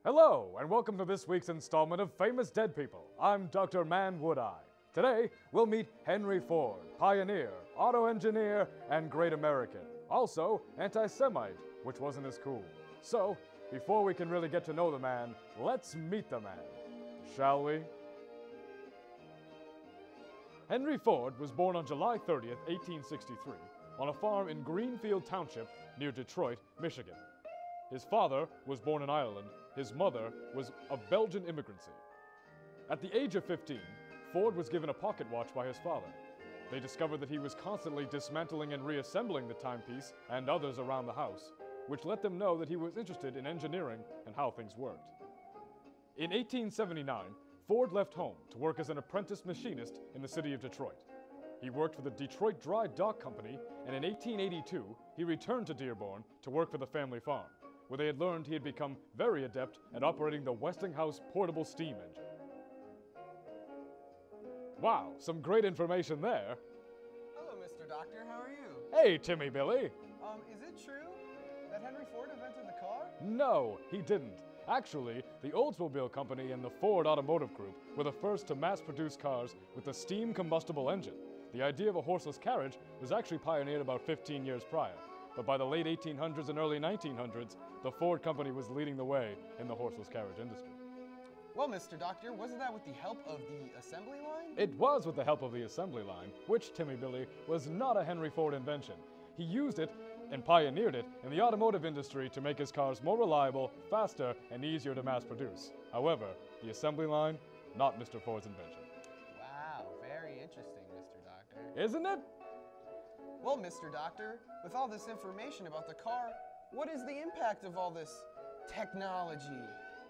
Hello, and welcome to this week's installment of Famous Dead People. I'm Dr. Man Woodeye. Today, we'll meet Henry Ford, pioneer, auto engineer, and great American. Also, anti-Semite, which wasn't as cool. So, before we can really get to know the man, let's meet the man. Shall we? Henry Ford was born on July 30th, 1863, on a farm in Greenfield Township near Detroit, Michigan. His father was born in Ireland. His mother was of Belgian immigrancy. At the age of 15, Ford was given a pocket watch by his father. They discovered that he was constantly dismantling and reassembling the timepiece and others around the house, which let them know that he was interested in engineering and how things worked. In 1879, Ford left home to work as an apprentice machinist in the city of Detroit. He worked for the Detroit Dry Dock Company, and in 1882, he returned to Dearborn to work for the family farm, where they had learned he had become very adept at operating the Westinghouse portable steam engine. Wow, some great information there. Hello, Mr. Doctor. How are you? Hey, Timmy Billy. Is it true that Henry Ford invented the car? No, he didn't. Actually, the Oldsmobile Company and the Ford Automotive Group were the first to mass-produce cars with a steam combustible engine. The idea of a horseless carriage was actually pioneered about 15 years prior, but by the late 1800s and early 1900s, the Ford Company was leading the way in the horseless carriage industry. Well, Mr. Doctor, wasn't that with the help of the assembly line? It was with the help of the assembly line, which, Timmy Billy, was not a Henry Ford invention. He used it and pioneered it in the automotive industry to make his cars more reliable, faster, and easier to mass produce. However, the assembly line, not Mr. Ford's invention. Wow, very interesting, Mr. Doctor. Isn't it? Well, Mr. Doctor, with all this information about the car, what is the impact of all this technology?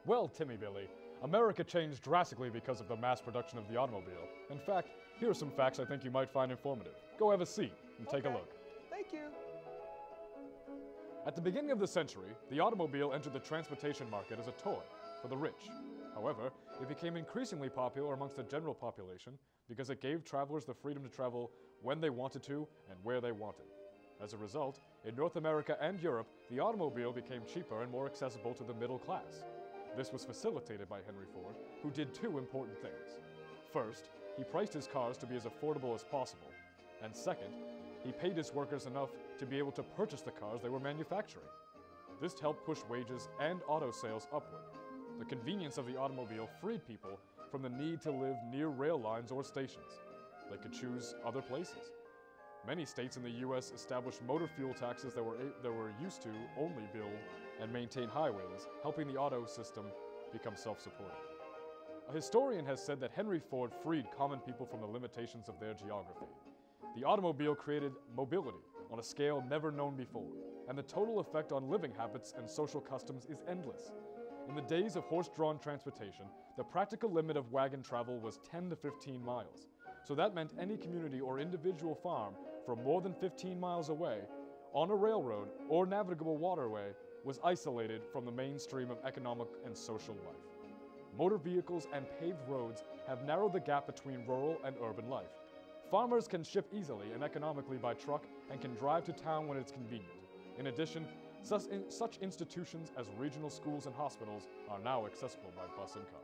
Well, Timmy Billy, America changed drastically because of the mass production of the automobile. In fact, here are some facts I think you might find informative. Go have a seat and take a look. Thank you. At the beginning of the century, the automobile entered the transportation market as a toy for the rich. However, it became increasingly popular amongst the general population because it gave travelers the freedom to travel when they wanted to and where they wanted. As a result, in North America and Europe, the automobile became cheaper and more accessible to the middle class. This was facilitated by Henry Ford, who did two important things. First, he priced his cars to be as affordable as possible. And second, he paid his workers enough to be able to purchase the cars they were manufacturing. This helped push wages and auto sales upward. The convenience of the automobile freed people from the need to live near rail lines or stations. They could choose other places. Many states in the U.S. established motor fuel taxes that were used to only build and maintain highways, helping the auto system become self-supporting. A historian has said that Henry Ford freed common people from the limitations of their geography. The automobile created mobility on a scale never known before, and the total effect on living habits and social customs is endless. In the days of horse-drawn transportation, the practical limit of wagon travel was 10 to 15 miles. So that meant any community or individual farm from more than 15 miles away, on a railroad or navigable waterway, was isolated from the mainstream of economic and social life. Motor vehicles and paved roads have narrowed the gap between rural and urban life. Farmers can ship easily and economically by truck and can drive to town when it's convenient. In addition, such institutions as regional schools and hospitals are now accessible by bus and car.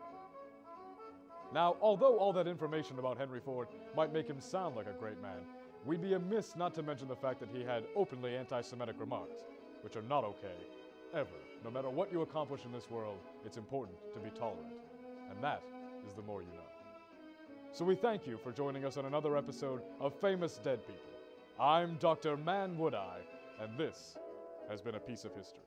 Now, although all that information about Henry Ford might make him sound like a great man, we'd be amiss not to mention the fact that he had openly anti-Semitic remarks, which are not okay, ever. No matter what you accomplish in this world, it's important to be tolerant. And that is the more you know. So we thank you for joining us on another episode of Famous Dead People. I'm Dr. Man Woodeye, and this has been a piece of history.